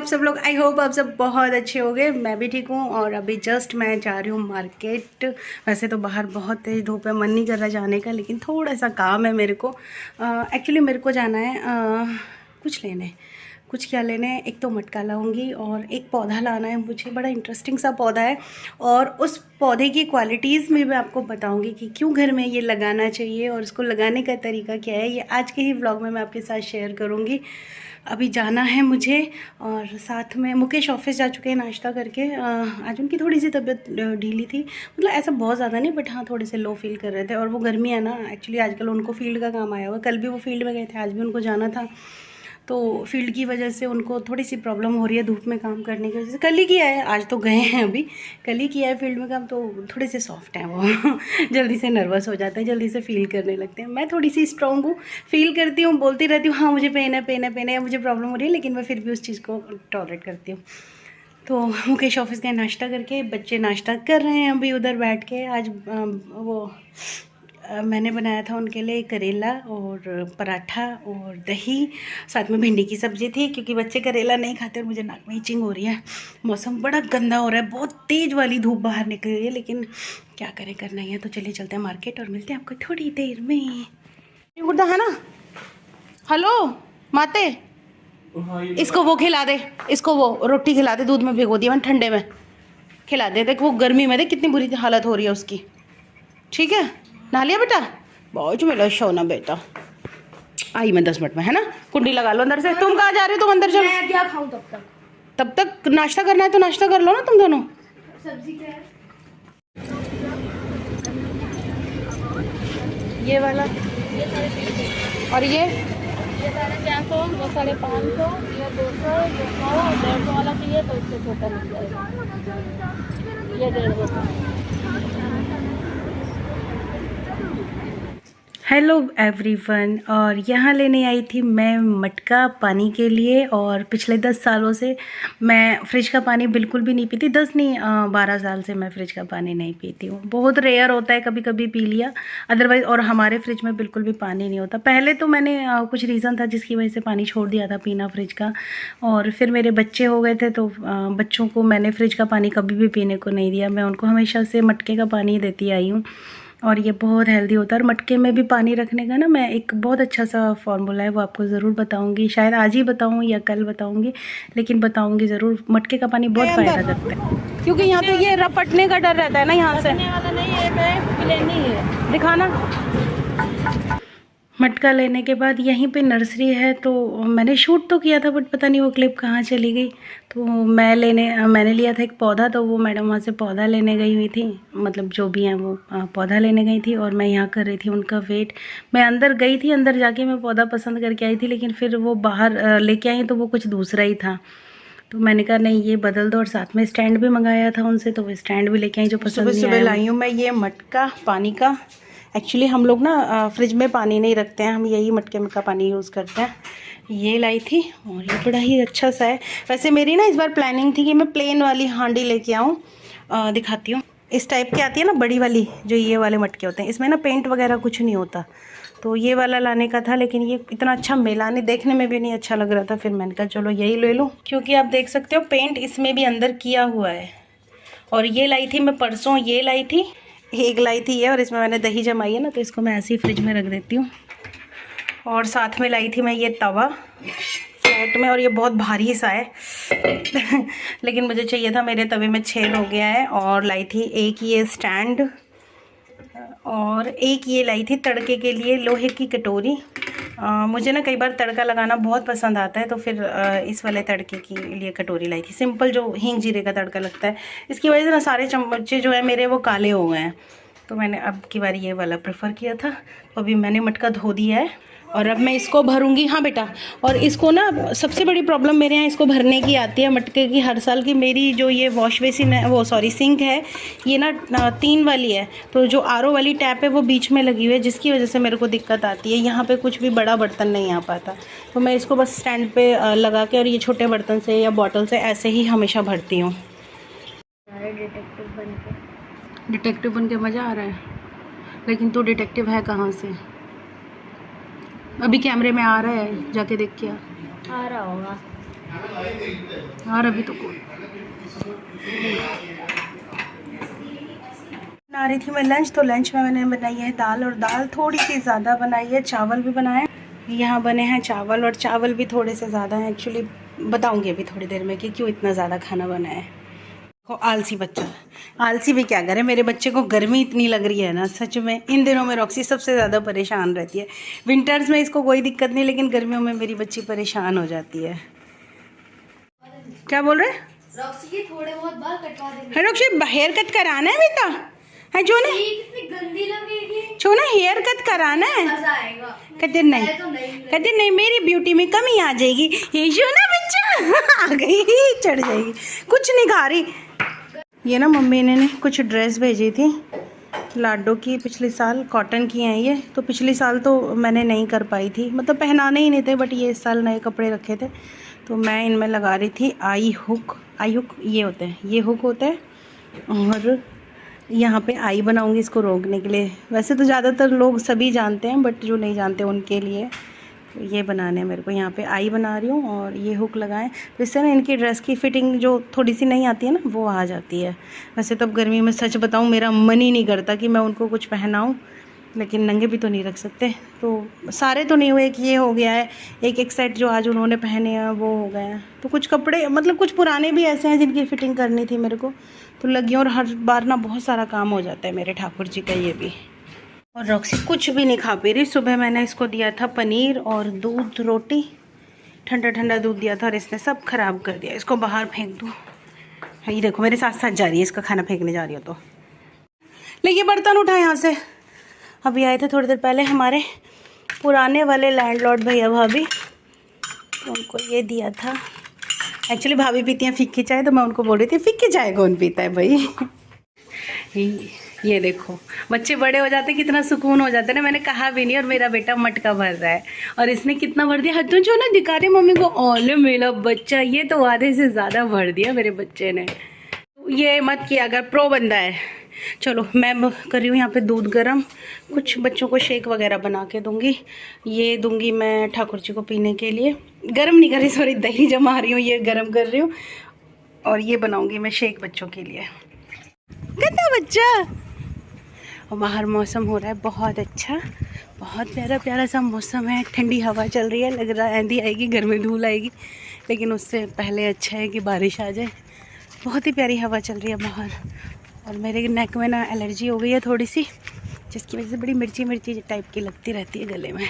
आप सब लोग? आई होप आप सब बहुत अच्छे होंगे। मैं भी ठीक हूँ। और अभी जस्ट मैं जा रही हूँ मार्केट। वैसे तो बाहर बहुत तेज़ धूप है, मन नहीं कर रहा जाने का, लेकिन थोड़ा सा काम है मेरे को। एक्चुअली मेरे को जाना है कुछ लेने। कुछ क्या लेने हैं, एक तो मटका लाऊंगी और एक पौधा लाना है मुझे, बड़ा इंटरेस्टिंग सा पौधा है। और उस पौधे की क्वालिटीज़ में मैं आपको बताऊंगी कि क्यों घर में ये लगाना चाहिए और उसको लगाने का तरीका क्या है। ये आज के ही व्लॉग में मैं आपके साथ शेयर करूंगी। अभी जाना है मुझे। और साथ में मुकेश ऑफिस जा चुके हैं नाश्ता करके। आज उनकी थोड़ी सी तबीयत ढीली थी, मतलब ऐसा बहुत ज़्यादा नहीं, बट हाँ थोड़े से लो फील कर रहे थे। और वो गर्मी है ना, एक्चुअली आजकल उनको फील्ड का काम आया हुआ। कल भी वो फील्ड में गए थे, आज भी उनको जाना था। तो फील्ड की वजह से उनको थोड़ी सी प्रॉब्लम हो रही है धूप में काम करने की वजह से। कल ही किया है, आज तो गए हैं, अभी कल ही किया है फील्ड में काम, तो थोड़े से सॉफ्ट हैं वो जल्दी से नर्वस हो जाते हैं, जल्दी से फील करने लगते हैं। मैं थोड़ी सी स्ट्रॉन्ग हूँ, फील करती हूँ, बोलती रहती हूँ हाँ मुझे पेन है पेन है पेन है, मुझे प्रॉब्लम हो रही है, लेकिन मैं फिर भी उस चीज़ को टॉलरेट करती हूँ। तो मुकेश ऑफिस गए नाश्ता करके, बच्चे नाश्ता कर रहे हैं अभी उधर बैठ के। आज मैंने बनाया था उनके लिए करेला और पराठा और दही, साथ में भिंडी की सब्ज़ी थी, क्योंकि बच्चे करेला नहीं खाते और मुझे नाक में इचिंग हो रही है। मौसम बड़ा गंदा हो रहा है, बहुत तेज़ वाली धूप बाहर निकल रही है, लेकिन क्या करें, करना ही है। तो चलिए चलते हैं मार्केट और मिलते हैं आपको थोड़ी देर में। गुड्डा है ना? हेलो माते, इसको वो खिला दे, इसको वो रोटी खिला दे, दूध में भिगो दिया मैंने, ठंडे में खिला दे। देख वो गर्मी में देख कितनी बुरी हालत हो रही है उसकी। ठीक है, नहा लिया बेटा? बहुत मिला शोना बेटा। आई मैं 10 मिनट में, है ना? कुंडी लगा लो अंदर से। तुम कहाँ जा रहे हो? तुम अंदर चलो। मैं क्या खाऊं तब तक नाश्ता करना है तो नाश्ता कर लो ना तुम दोनों। सब्जी क्या है? ये वाला और ये 450, वो 550, ये 200, ये 100, 150 वाला चाहिए तो इससे छोटा मिल जाएगा। ये 150। हेलो एवरीवन, और यहाँ लेने आई थी मैं मटका पानी के लिए। और पिछले 10 सालों से मैं फ्रिज का पानी बिल्कुल भी नहीं पीती। 10 नहीं 12 साल से मैं फ्रिज का पानी नहीं पीती हूँ। बहुत रेयर होता है, कभी कभी पी लिया, अदरवाइज़। और हमारे फ्रिज में बिल्कुल भी पानी नहीं होता। पहले तो मैंने कुछ रीज़न था जिसकी वजह से पानी छोड़ दिया था पीना फ्रिज का। और फिर मेरे बच्चे हो गए थे, तो बच्चों को मैंने फ्रिज का पानी कभी भी पीने को नहीं दिया। मैं उनको हमेशा से मटके का पानी देती आई हूँ, और ये बहुत हेल्दी होता है। और मटके में भी पानी रखने का ना, मैं एक बहुत अच्छा सा फार्मूला है, वो आपको ज़रूर बताऊंगी। शायद आज ही बताऊं या कल बताऊंगी, लेकिन बताऊंगी ज़रूर। मटके का पानी बहुत फ़ायदा करता है, क्योंकि यहाँ पे ये रपटने का डर रहता है ना यहाँ से। वाला नहीं है, प्लेन नहीं है। दिखाना। मटका लेने के बाद यहीं पे नर्सरी है, तो मैंने शूट तो किया था, बट पता नहीं वो क्लिप कहाँ चली गई। तो मैंने लिया था एक पौधा, तो वो मैडम वहाँ से पौधा लेने गई हुई थी, मतलब जो भी हैं वो पौधा लेने गई थी। और मैं यहाँ कर रही थी उनका वेट। मैं अंदर गई थी, अंदर जाके मैं पौधा पसंद करके आई थी, लेकिन फिर वो बाहर लेके आई तो वो कुछ दूसरा ही था। तो मैंने कहा नहीं ये बदल दो। और साथ में स्टैंड भी मंगाया था उनसे, तो वो स्टैंड भी लेके आई जो पसंद नहीं आया। सुबह लाई हूँ मैं ये मटका पानी का। एक्चुअली हम लोग ना फ्रिज में पानी नहीं रखते हैं, हम यही मटके में का पानी यूज़ करते हैं। ये लाई थी और ये बड़ा ही अच्छा सा है। वैसे मेरी ना इस बार प्लानिंग थी कि मैं प्लेन वाली हांडी लेके आऊँ। दिखाती हूँ, इस टाइप की आती है ना बड़ी वाली, जो ये वाले मटके होते हैं, इसमें ना पेंट वगैरह कुछ नहीं होता। तो ये वाला लाने का था, लेकिन ये इतना अच्छा मिला नहीं, देखने में भी नहीं अच्छा लग रहा था। फिर मैंने कहा चलो यही ले लूँ, क्योंकि आप देख सकते हो पेंट इसमें भी अंदर किया हुआ है। और ये लाई थी मैं परसों, ये लाई थी, एक लाई थी ये, और इसमें मैंने दही जमाई है ना, तो इसको मैं ऐसे ही फ्रिज में रख देती हूँ। और साथ में लाई थी मैं ये तवा फ्लैट में, और ये बहुत भारी सा है लेकिन मुझे चाहिए था, मेरे तवे में छेद हो गया है। और लाई थी एक ये स्टैंड, और एक ये लाई थी तड़के के लिए लोहे की कटोरी। मुझे ना कई बार तड़का लगाना बहुत पसंद आता है, तो फिर इस वाले तड़के के लिए कटोरी लाई थी, सिंपल जो हींग जीरे का तड़का लगता है। इसकी वजह से ना सारे चम्मचे जो है मेरे वो काले हो गए हैं, तो मैंने अब की बार ये वाला प्रेफर किया था। तो अभी मैंने मटका धो दिया है और अब मैं इसको भरूंगी। हाँ बेटा, और इसको ना सबसे बड़ी प्रॉब्लम मेरे यहाँ इसको भरने की आती है मटके की, हर साल की। मेरी जो ये वॉश बेसिन है, वो सॉरी सिंक है, ये ना 3 वाली है, तो जो आरओ वाली टैप है वो बीच में लगी हुई है, जिसकी वजह से मेरे को दिक्कत आती है। यहाँ पे कुछ भी बड़ा बर्तन नहीं आ पाता, तो मैं इसको बस स्टैंड पे लगा के और ये छोटे बर्तन से या बॉटल से ऐसे ही हमेशा भरती हूँ। डिटेक्टिव बन के मज़ा आ रहा है, लेकिन तू डिटेक्टिव है कहाँ से? अभी कैमरे में आ रहा है, जाके देख के आ रहा होगा। और अभी तो कोई बना रही थी मैं लंच, तो लंच में मैंने बनाई है दाल, और दाल थोड़ी सी ज़्यादा बनाई है। चावल भी बनाए, यहाँ बने हैं चावल, और चावल भी थोड़े से ज़्यादा हैं। एक्चुअली बताऊँगी अभी थोड़ी देर में कि क्यों इतना ज़्यादा खाना बनाया है। को आलसी बच्चा, आलसी भी क्या करे, मेरे बच्चे को गर्मी इतनी लग रही है ना, सच में इन दिनों में रॉक्सी सबसे ज़्यादा परेशान रहती है। विंटर्स में इसको कोई दिक्कत नहीं, लेकिन गर्मियों में मेरी बच्ची परेशान हो जाती है। क्या बोल रहे रॉक्सी के थोड़े बहुत बाल कटवा देंगे। रॉक्सी हेयर कट कराना है बेटा, है जो ना कितनी गंदी लगेगी। जो ना हेयर कट कराना है। मजा आएगा। कहते नहीं, कहते नहीं मेरी ब्यूटी में कमी आ जाएगी। ये जो ना बच्चा आ गई, चढ़ जाएगी, कुछ नहीं खा रही। ये ना मम्मी ने कुछ ड्रेस भेजी थी लाडो की, पिछले साल कॉटन की हैं ये, तो पिछले साल तो मैंने नहीं कर पाई थी, मतलब पहनाने ही नहीं थे, बट ये इस साल नए कपड़े रखे थे, तो मैं इनमें लगा रही थी आई हुक ये होते हैं, ये हुक होते हैं, और यहाँ पे आई बनाऊंगी इसको रोकने के लिए। वैसे तो ज़्यादातर लोग सभी जानते हैं, बट जो नहीं जानते उनके लिए तो ये बनाने हैं मेरे को। यहाँ पे आई बना रही हूँ और ये हुक लगाएं, तो इससे ना इनकी ड्रेस की फिटिंग जो थोड़ी सी नहीं आती है ना, वो आ जाती है। वैसे तो अब गर्मी में सच बताऊँ मेरा मन ही नहीं करता कि मैं उनको कुछ पहनाऊँ, लेकिन नंगे भी तो नहीं रख सकते, तो सारे तो नहीं हुए कि ये हो गया है, एक सेट जो आज उन्होंने पहने हैं वो हो गया है। तो कुछ कपड़े मतलब कुछ पुराने भी ऐसे हैं जिनकी फ़िटिंग करनी थी मेरे को, तो लगी, और हर बार ना बहुत सारा काम हो जाता है मेरे ठाकुर जी का ये भी। और रॉक्सी कुछ भी नहीं खा पी रही। सुबह मैंने इसको दिया था पनीर और दूध रोटी, ठंडा ठंडा दूध दिया था, और इसने सब खराब कर दिया। इसको बाहर फेंक दूँ, ये देखो मेरे साथ साथ जा रही है, इसका खाना फेंकने जा रही हो तो। लेकिन बर्तन उठा यहाँ से, अभी आए थे थोड़ी देर पहले हमारे पुराने वाले लैंडलॉर्ड भैया भाभी, तो उनको ये दिया था। एक्चुअली भाभी पीती हैं फीकी चाय, तो मैं उनको बोल रही थी फीकी चाय कौन पीता है भाई। ये देखो बच्चे बड़े हो जाते कितना सुकून हो जाता है ना, मैंने कहा भी नहीं, और मेरा बेटा मटका भर रहा है, और इसने कितना भर दिया, हद जो ना दिखा रहे मम्मी को, ओले मेरा बच्चा, ये तो आधे से ज़्यादा भर दिया मेरे बच्चे ने। ये मत किया अगर प्रो बंदा है। चलो मैं कर रही हूँ यहाँ पे दूध गरम, कुछ बच्चों को शेक वगैरह बना के दूँगी। ये दूँगी मैं ठाकुर जी को पीने के लिए, गरम नहीं कर रही, सॉरी दही जमा रही हूँ, ये गरम कर रही हूँ, और ये बनाऊँगी मैं शेक बच्चों के लिए। कितना बच्चा, और बाहर मौसम हो रहा है बहुत अच्छा, बहुत प्यारा प्यारा सा मौसम है, ठंडी हवा चल रही है, लग रहा है आंधी आएगी, घर में धूल आएगी, लेकिन उससे पहले अच्छा है कि बारिश आ जाए। बहुत ही प्यारी हवा चल रही है बाहर, और मेरे नेक में ना एलर्जी हो गई है थोड़ी सी, जिसकी वजह से बड़ी मिर्ची मिर्ची टाइप की लगती रहती है गले में।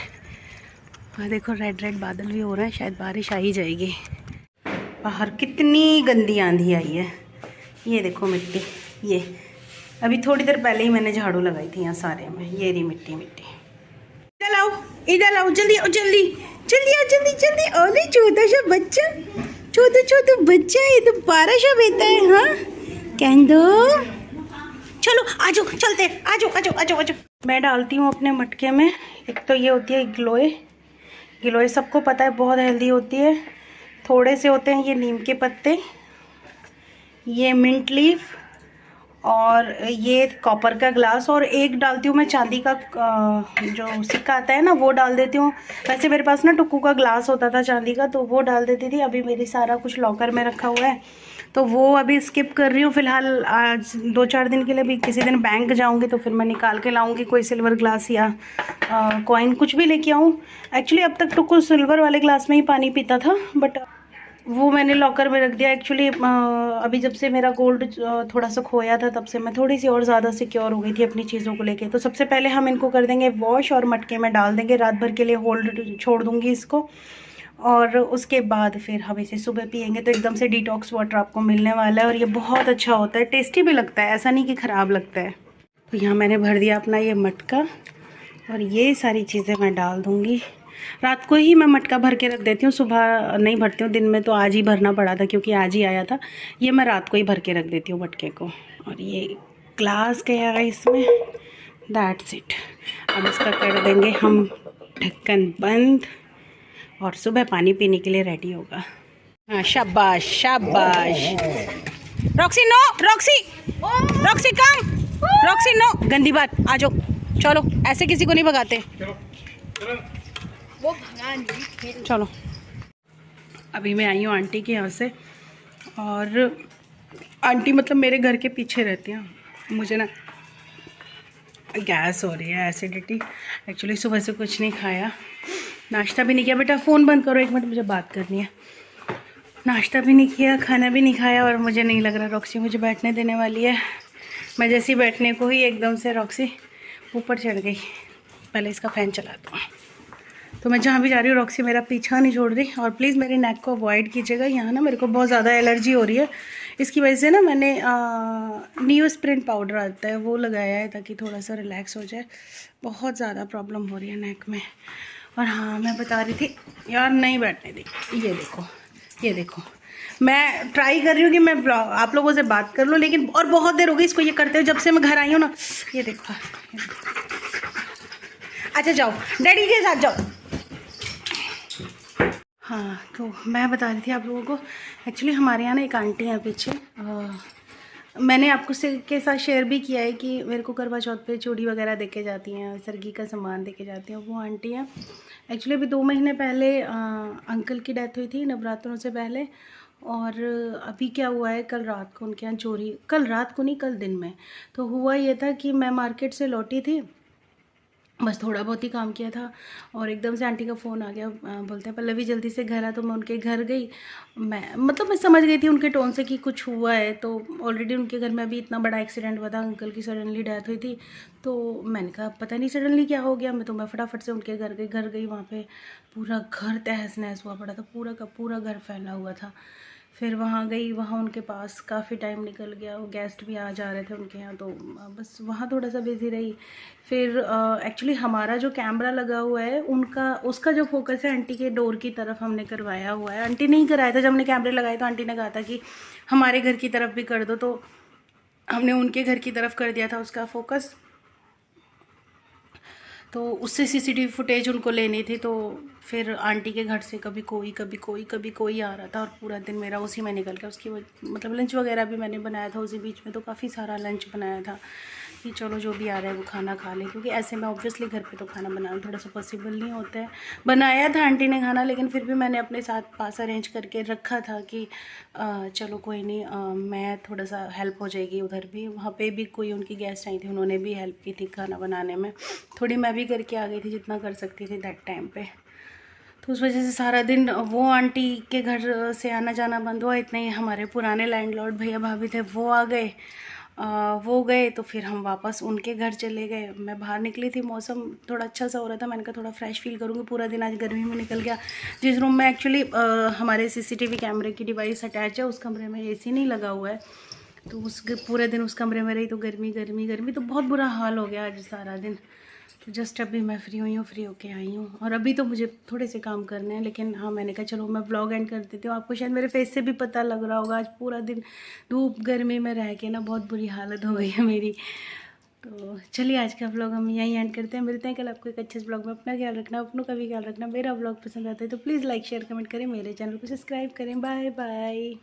और देखो रेड रेड बादल भी हो रहा है, शायद बारिश आ ही जाएगी। बाहर कितनी गंदी आंधी आई है, ये देखो मिट्टी, ये अभी थोड़ी देर पहले ही मैंने झाड़ू लगाई थी यहाँ सारे में, ये रही मिट्टी मिट्टी। इधर आओ, इधर आओ, जल्दी आओ, जल्दी जल्दी आओ, जल्दी जल्दी। ओले छोटा सा बच्चा, छोटा छोटा बच्चा, ये तो 1200 बेटा है। हाँ कैंडो, चलो आजो, चलते, आजो आजो आजो आजो। मैं डालती हूँ अपने मटके में, एक तो ये होती है गिलोय, गिलोय सबको पता है बहुत हेल्दी होती है। थोड़े से होते हैं ये नीम के पत्ते, ये मिंट लीफ, और ये कॉपर का ग्लास, और एक डालती हूँ मैं चांदी का जो सिक्का आता है ना, वो डाल देती हूँ। वैसे मेरे पास ना टुक्कू का ग्लास होता था चांदी का, तो वो डाल देती थी। अभी मेरी सारा कुछ लॉकर में रखा हुआ है, तो वो अभी स्किप कर रही हूँ फ़िलहाल। आज 2-4 दिन के लिए, भी किसी दिन बैंक जाऊँगी तो फिर मैं निकाल के लाऊँगी कोई सिल्वर ग्लास या कॉइन, कुछ भी लेके आऊँ। एक्चुअली अब तक टुक्कू सिल्वर वाले ग्लास में ही पानी पीता था, बट वो मैंने लॉकर में रख दिया। एक्चुअली अभी जब से मेरा गोल्ड थोड़ा सा खोया था, तब से मैं थोड़ी सी और ज़्यादा सिक्योर हो गई थी अपनी चीज़ों को लेके। तो सबसे पहले हम इनको कर देंगे वॉश, और मटके में डाल देंगे, रात भर के लिए होल्ड छोड़ दूँगी इसको, और उसके बाद फिर हम इसे सुबह पियेंगे तो एकदम से डिटॉक्स वाटर आपको मिलने वाला है, और ये बहुत अच्छा होता है, टेस्टी भी लगता है, ऐसा नहीं कि ख़राब लगता है। तो यहाँ मैंने भर दिया अपना ये मटका, और ये सारी चीज़ें मैं डाल दूँगी। रात को ही मैं मटका भर के रख देती हूँ, सुबह नहीं भरती हूँ। दिन में तो आज ही भरना पड़ा था क्योंकि आज ही आया था। ये मैं रात को ही भर के रख देती हूँ मटके को। और ये ग्लास गया है इसमें, दैट्स इट। अब इसका कर देंगे हम ढक्कन बंद, और सुबह पानी पीने के लिए रेडी होगा। हाँ शाबाश शाबाश। रॉक्सी नो, रॉक्सी रॉक्सी कम, रॉक्सी नो, गंदी बात, आ जाओ, चलो, ऐसे किसी को नहीं भगाते, वो भगा नहीं, चलो। अभी मैं आई हूँ आंटी के यहाँ से, और आंटी मतलब मेरे घर के पीछे रहती हैं। मुझे ना गैस हो रही है, एसिडिटी। एक्चुअली सुबह से कुछ नहीं खाया, नाश्ता भी नहीं किया। बेटा फ़ोन बंद करो 1 मिनट, मुझे बात करनी है। नाश्ता भी नहीं किया, खाना भी नहीं खाया, और मुझे नहीं लग रहा रॉक्सी मुझे बैठने देने वाली है। मैं जैसे ही बैठने को ही एकदम से रॉक्सी ऊपर चढ़ गई। पहले इसका फ़ैन चला दूँ। तो मैं जहाँ भी जा रही हूँ रॉक्सी मेरा पीछा नहीं छोड़ रही। और प्लीज़ मेरी नेक को अवॉइड कीजिएगा, यहाँ ना मेरे को बहुत ज़्यादा एलर्जी हो रही है। इसकी वजह से ना मैंने नियोस्प्रिन पाउडर आता है वो लगाया है ताकि थोड़ा सा रिलैक्स हो जाए। बहुत ज़्यादा प्रॉब्लम हो रही है नेक में। और हाँ, मैं बता रही थी यार, नहीं बैठने दी। ये देखो मैं ट्राई कर रही हूँ कि मैं आप लोगों से बात कर लूँ, लेकिन और बहुत देर हो गई इसको ये करते हुए, जब से मैं घर आई हूँ ना। ये देखो, अच्छा जाओ डैडी के साथ जाओ। हाँ, तो मैं बता रही थी आप लोगों को, एक्चुअली हमारे यहाँ ना एक आंटी हैं पीछे। मैंने आपको के साथ शेयर भी किया है कि मेरे को करवा चौथ पे चूड़ी वगैरह देके जाती हैं, सरगी का सामान देके जाती हैं, वो आंटी हैं। एक्चुअली अभी 2 महीने पहले अंकल की डेथ हुई थी नवरात्रों से पहले। और अभी क्या हुआ है, कल रात को उनके यहाँ चोरी, कल रात को नहीं कल दिन में। तो हुआ ये था कि मैं मार्केट से लौटी थी, बस थोड़ा बहुत ही काम किया था, और एकदम से आंटी का फ़ोन आ गया। बोलते हैं पल्लवी जल्दी से घर आ। तो मैं उनके घर गई। मैं समझ गई थी उनके टोन से कि कुछ हुआ है। तो ऑलरेडी उनके घर में अभी इतना बड़ा एक्सीडेंट हुआ था, अंकल की सडनली डेथ हुई थी। तो मैंने कहा पता नहीं सडनली क्या हो गया। मैं फटाफट से उनके घर गई। वहाँ पर पूरा घर तहस नहस हुआ पड़ा था, पूरा का पूरा घर फैला हुआ था। फिर वहाँ गई, वहाँ उनके पास काफ़ी टाइम निकल गया। वो गेस्ट भी आ जा रहे थे उनके यहाँ, तो बस वहाँ थोड़ा सा बिज़ी रही। फिर एक्चुअली हमारा जो कैमरा लगा हुआ है उसका जो फोकस है आंटी के डोर की तरफ हमने करवाया हुआ है। आंटी नहीं कराया था, जब हमने कैमरे लगाए तो आंटी ने कहा था कि हमारे घर की तरफ भी कर दो, तो हमने उनके घर की तरफ कर दिया था उसका फोकस। तो उससे सीसीटीवी फुटेज उनको लेनी थी। तो फिर आंटी के घर से कभी कोई आ रहा था, और पूरा दिन मेरा उसी में निकल गया। उसकी मतलब लंच वगैरह भी मैंने बनाया था उसी बीच में, तो काफ़ी सारा लंच बनाया था कि चलो जो भी आ रहा है वो खाना खा ले, क्योंकि ऐसे में ऑब्वियसली घर पे तो खाना बनाना थोड़ा सा पॉसिबल नहीं होता है। बनाया था आंटी ने खाना, लेकिन फिर भी मैंने अपने साथ पास अरेंज करके रखा था कि चलो कोई नहीं, मैं थोड़ा सा हेल्प हो जाएगी। उधर भी वहाँ पे भी कोई उनकी गेस्ट आई थी, उन्होंने भी हेल्प की थी खाना बनाने में। थोड़ी मैं भी करके आ गई थी जितना कर सकती थी दैट टाइम पे। तो उस वजह से सारा दिन वो आंटी के घर से आना जाना बंद हुआ। इतने ही हमारे पुराने लैंडलॉर्ड भैया भाभी थे, वो आ गए। वो गए तो फिर हम वापस उनके घर चले गए। मैं बाहर निकली थी, मौसम थोड़ा अच्छा सा हो रहा था, मैंने कहा थोड़ा फ्रेश फील करूँगी। पूरा दिन आज गर्मी में निकल गया। जिस रूम में एक्चुअली हमारे सीसीटीवी कैमरे की डिवाइस अटैच है, उस कमरे में एसी नहीं लगा हुआ है। तो पूरे दिन उस कमरे में रही, तो गर्मी तो बहुत बुरा हाल हो गया आज सारा दिन। तो जस्ट अभी मैं फ्री हुई हूँ, फ्री होके आई हूँ, और अभी तो मुझे थोड़े से काम करने हैं। लेकिन हाँ, मैंने कहा चलो मैं व्लॉग एंड कर देती हूँ। आपको शायद मेरे फेस से भी पता लग रहा होगा, आज पूरा दिन धूप गर्मी में रह के ना बहुत बुरी हालत हो गई है मेरी। तो चलिए आज का व्लॉग हम यहीं एंड करते हैं। मिलते हैं कल आपको एक अच्छे व्लॉग में। अपना ख्याल रखना, अपनों का भी ख्याल रखना। मेरा व्लॉग पसंद आता है तो प्लीज़ लाइक शेयर कमेंट करें, मेरे चैनल को सब्सक्राइब करें। Bye bye.